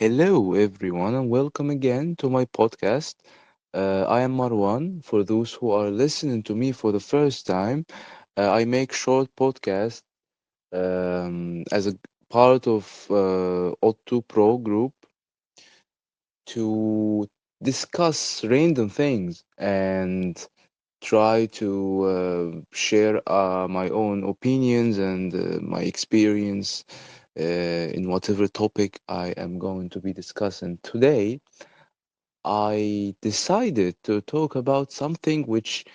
Hello, everyone, and welcome again to my podcast. I am Marwan. For those who are listening to me for the first time, I make short podcasts as a part of O2 Pro group to discuss random things and try to share my own opinions and my experience in whatever topic I am going to be discussing today. I decided to talk about something which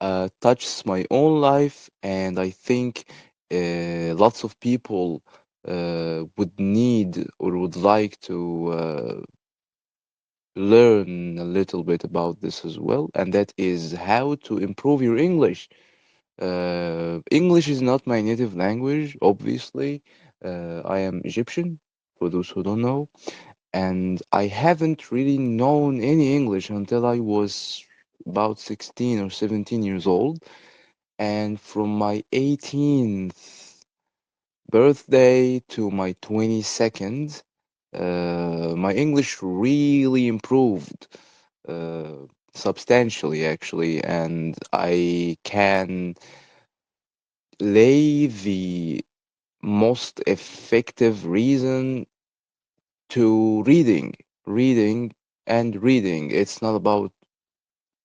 touches my own life, and I think lots of people would need or would like to learn a little bit about this as well, and that is how to improve your English. English is not my native language, obviously. I am Egyptian, for those who don't know, and I haven't really known any English until I was about 16 or 17 years old. And from my 18th birthday to my 22nd, my English really improved substantially, actually, and I can lay the most effective reason to reading and reading. It's not about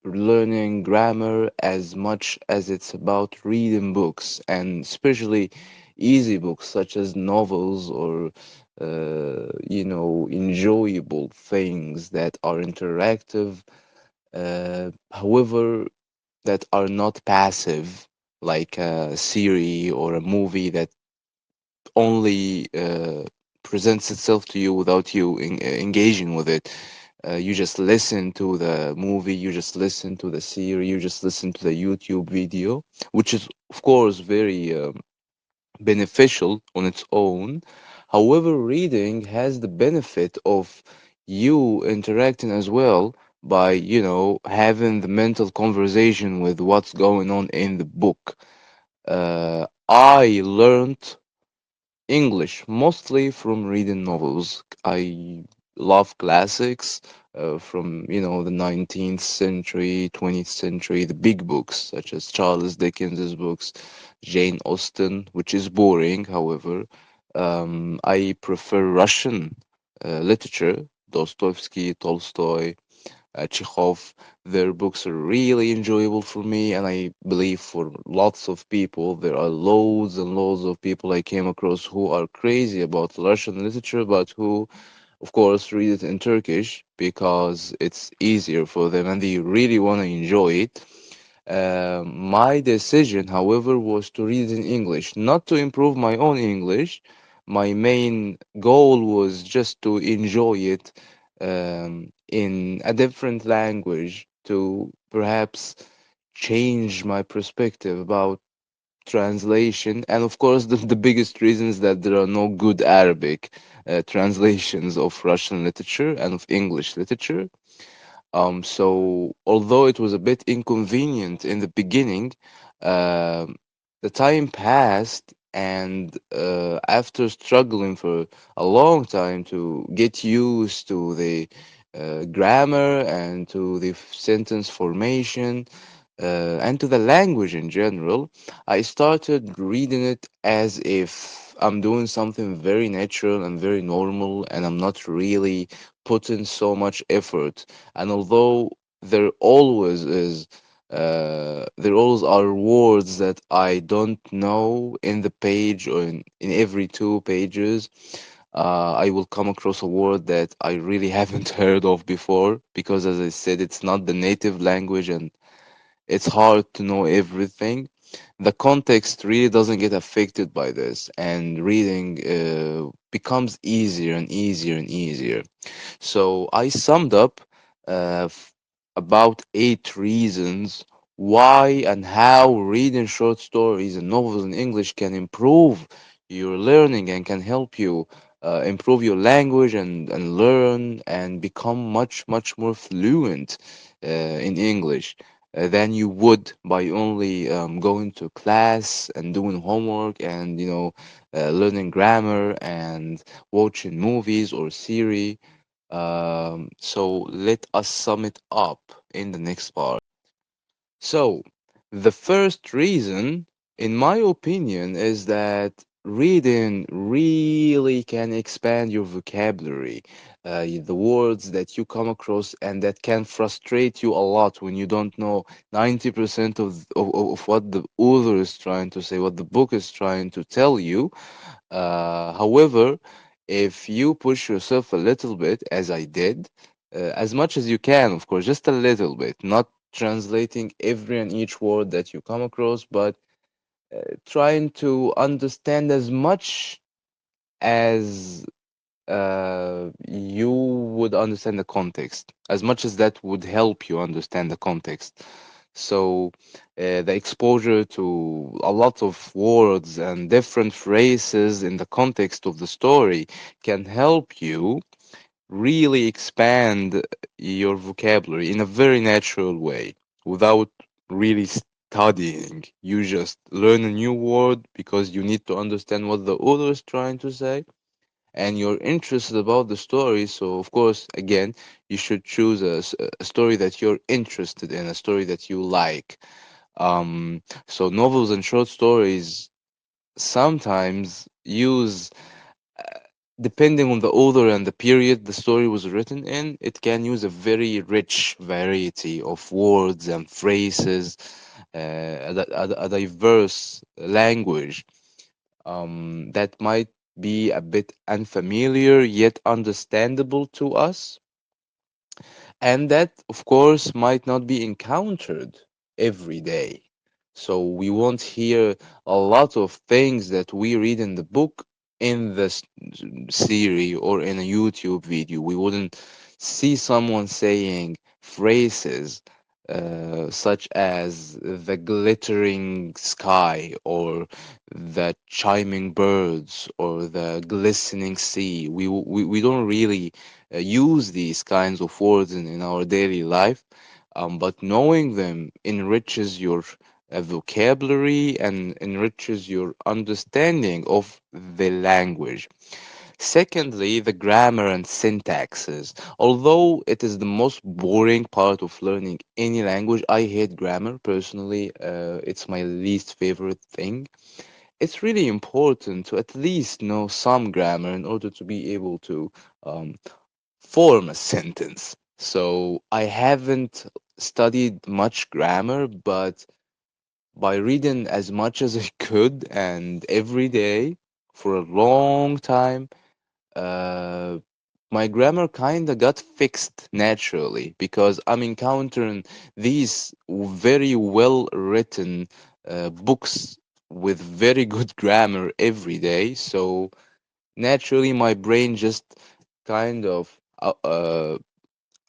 learning grammar as much as it's about reading books, and especially easy books such as novels or enjoyable things that are interactive, however, that are not passive, like a series or a movie that only presents itself to you without you engaging with it. You just listen to the movie, you just listen to the series, you just listen to the YouTube video, which is, of course, very beneficial on its own. However, reading has the benefit of you interacting as well by, having the mental conversation with what's going on in the book. I learned English, mostly from reading novels. I love classics from, the 19th century, 20th century, the big books such as Charles Dickens's books, Jane Austen, which is boring, however. I prefer Russian literature, Dostoevsky, Tolstoy, Chekhov. Their books are really enjoyable for me, and I believe for lots of people. There are loads and loads of people I came across who are crazy about Russian literature, but who, of course, read it in Turkish because it's easier for them and they really want to enjoy it. My decision, however, was to read it in English, not to improve my own English. My main goal was just to enjoy it in a different language to perhaps change my perspective about translation. And of course, the biggest reason is that there are no good Arabic translations of Russian literature and of English literature. So although it was a bit inconvenient in the beginning, um the time passed, and after struggling for a long time to get used to the grammar and to the sentence formation and to the language in general, I started reading it as if I'm doing something very natural and very normal, and I'm not really putting so much effort. And although there always is, there always are words that I don't know in the page or in every two pages. I will come across a word that I really haven't heard of before because, as I said, it's not the native language and it's hard to know everything. The context really doesn't get affected by this, and reading becomes easier and easier and easier. So I summed up about 8 reasons why and how reading short stories and novels in English can improve your learning and can help you improve your language and learn and become much, much more fluent in English. than you would by only going to class and doing homework and learning grammar and watching movies or series. So let us sum it up in the next part. So, the first reason, in my opinion, is that reading really can expand your vocabulary. The words that you come across and that can frustrate you a lot when you don't know 90% of what the author is trying to say, what the book is trying to tell you. However, if you push yourself a little bit, as I did, as much as you can, of course, just a little bit, not translating every and each word that you come across, but trying to understand as much as you would understand the context, as much as that would help you understand the context. So, the exposure to a lot of words and different phrases in the context of the story can help you really expand your vocabulary in a very natural way without really studying. You just learn a new word because you need to understand what the author is trying to say and you're interested about the story. So, of course, again, you should choose a story that you're interested in, a story that you like. So, novels and short stories sometimes use depending on the author and the period the story was written in, it can use a very rich variety of words and phrases, a diverse language that might be a bit unfamiliar yet understandable to us, and that, of course, might not be encountered every day. So we won't hear a lot of things that we read in the book in the series or in a YouTube video. We wouldn't see someone saying phrases such as the glittering sky or the chiming birds or the glistening sea. We don't really use these kinds of words in our daily life, but knowing them enriches your vocabulary and enriches your understanding of the language. Secondly, the grammar and syntaxes. Although it is the most boring part of learning any language, I hate grammar personally. It's my least favorite thing. It's really important to at least know some grammar in order to be able to um, form a sentence. So I haven't studied much grammar, but by reading as much as I could and every day for a long time, uh, my grammar kind of got fixed naturally because I'm encountering these very well written books with very good grammar every day. So naturally, my brain just kind of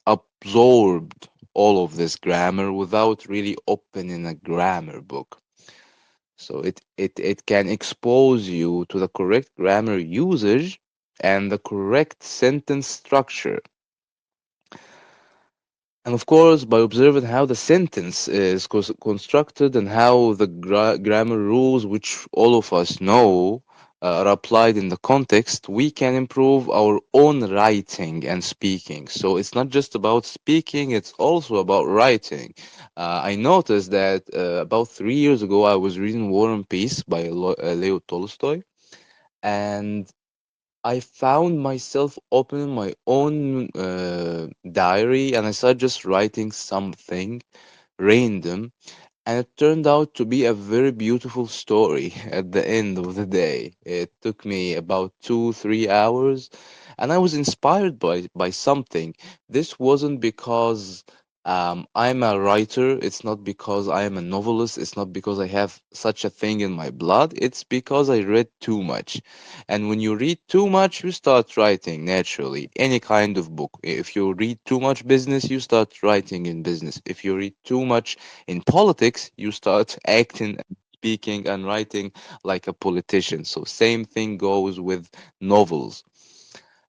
absorbed all of this grammar without really opening a grammar book. So it can expose you to the correct grammar usage and the correct sentence structure. And of course, by observing how the sentence is constructed and how the grammar rules, which all of us know, are applied in the context, we can improve our own writing and speaking. So it's not just about speaking, it's also about writing. I noticed that about 3 years ago, I was reading War and Peace by Leo Tolstoy. And I found myself opening my own diary and I started just writing something random. And it turned out to be a very beautiful story at the end of the day. It took me about 2, 3 hours, and I was inspired by something. This wasn't because I'm a writer. It's not because I am a novelist. It's not because I have such a thing in my blood. It's because I read too much. And when you read too much, you start writing naturally. Any kind of book. If you read too much business, you start writing in business. If you read too much in politics, you start acting, speaking, and writing like a politician. So same thing goes with novels.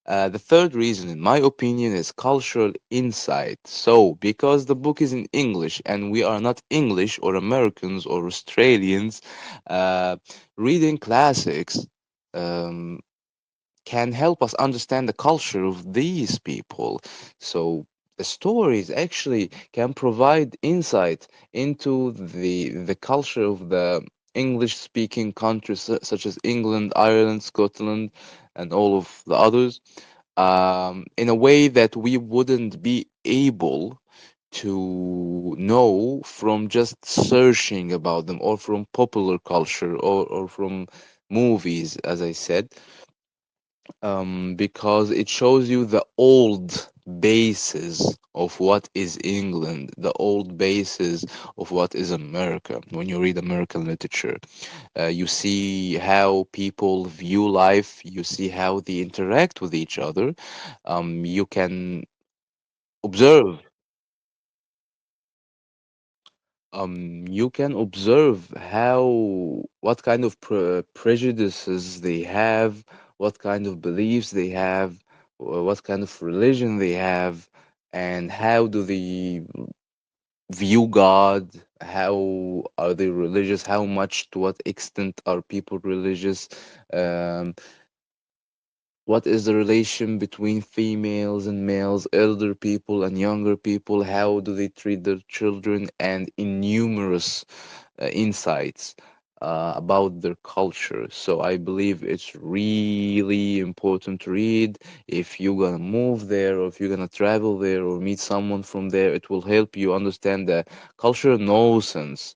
The third reason, in my opinion, is cultural insight. So, because the book is in English and we are not English or Americans or Australians, uh, reading classics um, can help us understand the culture of these people. So, the stories actually can provide insight into the culture of the English speaking countries such as England, Ireland, Scotland, and all of the others in a way that we wouldn't be able to know from just searching about them or from popular culture or from movies, as I said, because it shows you the old basis of what is England, the old basis of what is America. When you read American literature, you see how people view life, you see how they interact with each other. You can observe you can observe how what kind of prejudices they have, what kind of beliefs they have, what kind of religion they have, and how do they view God, how are they religious, how much, to what extent are people religious, um, what is the relation between females and males, elder people and younger people, how do they treat their children, and in numerous insights about their culture. So I believe it's really important to read. If you're gonna move there, or if you're gonna travel there, or meet someone from there, it will help you understand the cultural nonsense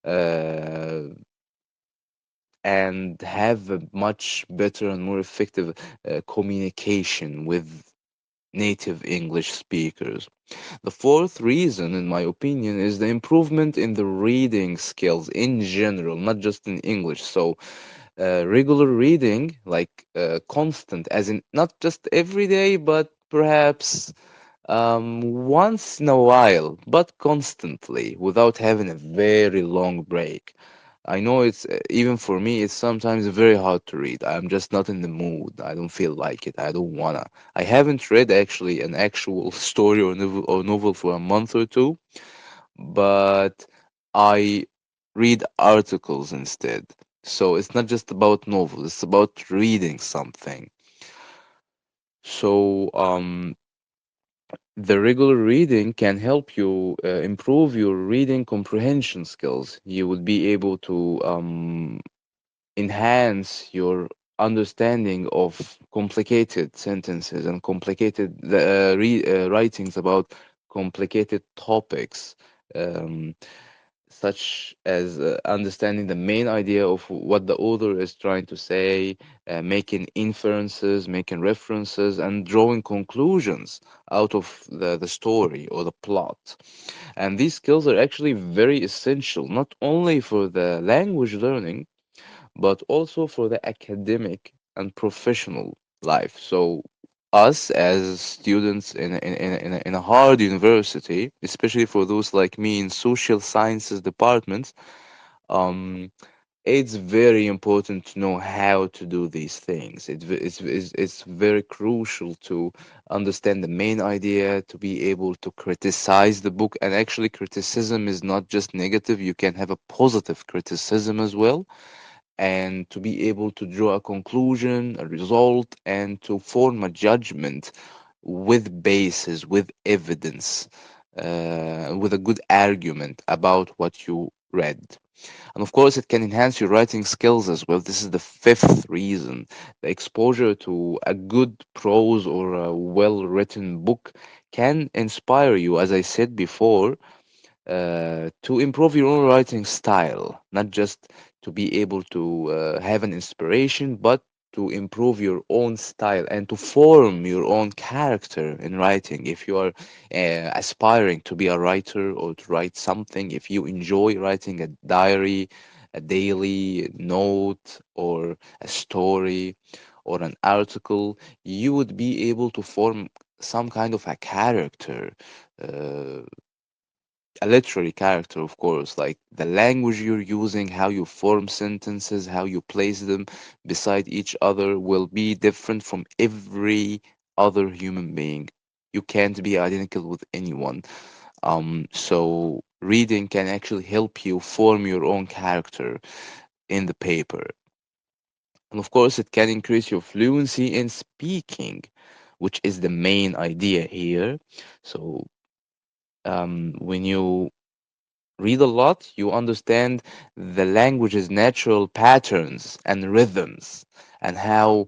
uh, and have a much better and more effective communication with native English speakers. The fourth reason, in my opinion, is the improvement in the reading skills in general, not just in English. So, regular reading, like constant, as in not just every day, but perhaps once in a while, but constantly, without having a very long break. I know it's even for me, it's sometimes very hard to read. I'm just not in the mood. I don't feel like it. I don't wanna. I haven't read actually an actual story or novel for a month or two, but I read articles instead. So it's not just about novels, it's about reading something. So the regular reading can help you improve your reading comprehension skills. You would be able to enhance your understanding of complicated sentences and complicated writings about complicated topics, um, such as understanding the main idea of what the author is trying to say, making inferences, making references, and drawing conclusions out of the story or the plot. And these skills are actually very essential, not only for the language learning but also for the academic and professional life. So, us as students in a hard university, especially for those like me in social sciences departments, um, it's very important to know how to do these things. It's very crucial to understand the main idea, to be able to criticize the book. And actually, criticism is not just negative, you can have a positive criticism as well, and to be able to draw a conclusion, a result, and to form a judgment with basis, with evidence, with a good argument about what you read. And of course, it can enhance your writing skills as well. This is the fifth reason. The exposure to a good prose or a well written book can inspire you, as I said before, to improve your own writing style, not just to be able to have an inspiration, but to improve your own style and to form your own character in writing. If you are aspiring to be a writer or to write something, if you enjoy writing a diary, a daily note, or a story, or an article, you would be able to form some kind of a character, uh, a literary character, of course, like the language you're using, how you form sentences, how you place them beside each other will be different from every other human being. You can't be identical with anyone. So reading can actually help you form your own character in the paper. And of course, it can increase your fluency in speaking, which is the main idea here. So when you read a lot, you understand the language's natural patterns and rhythms and how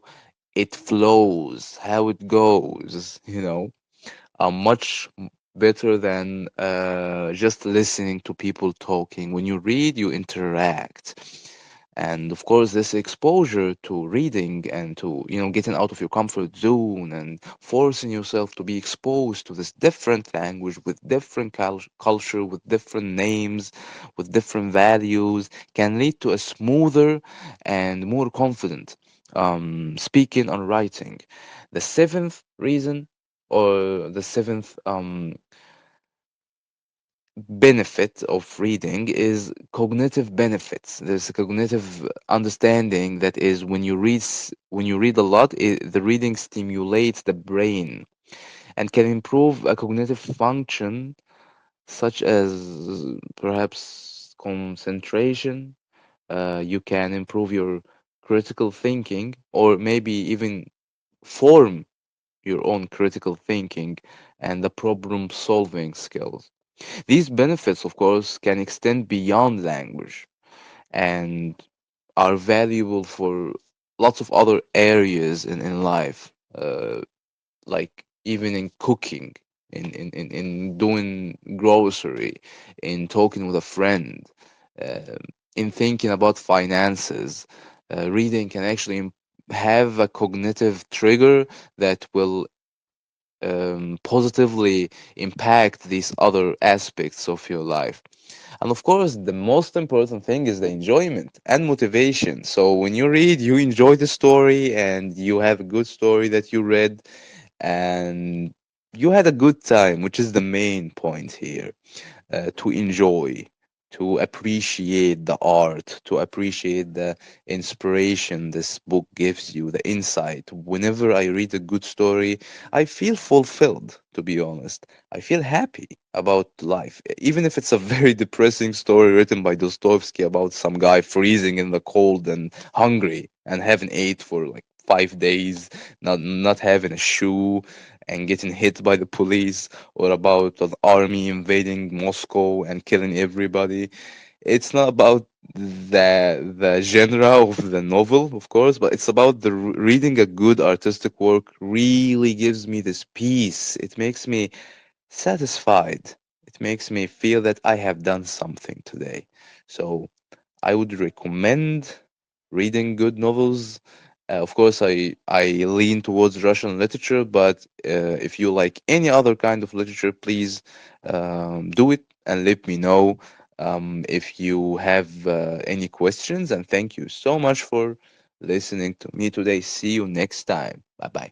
it flows, how it goes, much better than just listening to people talking. When you read, you interact. And of course, this exposure to reading and to, getting out of your comfort zone and forcing yourself to be exposed to this different language with different culture, with different names, with different values can lead to a smoother and more confident speaking and writing. The seventh reason or the seventh benefit of reading is cognitive benefits. There's a cognitive understanding that is when you read a lot, the reading stimulates the brain and can improve a cognitive function such as perhaps concentration. You can improve your critical thinking or maybe even form your own critical thinking and the problem solving skills. These benefits, of course, can extend beyond language and are valuable for lots of other areas in life, like even in cooking, in doing grocery, in talking with a friend, uh, in thinking about finances. Reading can actually have a cognitive trigger that will positively impact these other aspects of your life. And of course, the most important thing is the enjoyment and motivation. So when you read, you enjoy the story and you have a good story that you read and you had a good time, which is the main point here, to enjoy, to appreciate the art, to appreciate the inspiration this book gives you, the insight. Whenever I read a good story, I feel fulfilled, to be honest. I feel happy about life. Even if it's a very depressing story written by Dostoevsky about some guy freezing in the cold and hungry and haven't ate for like 5 days, not having a shoe and getting hit by the police, or about an army invading Moscow and killing everybody. It's not about the genre of the novel, of course, but it's about the reading a good artistic work really gives me this peace. It makes me satisfied. It makes me feel that I have done something today. So I would recommend reading good novels. Of course, I lean towards Russian literature, but if you like any other kind of literature, please do it and let me know if you have any questions. And thank you so much for listening to me today. See you next time. Bye bye.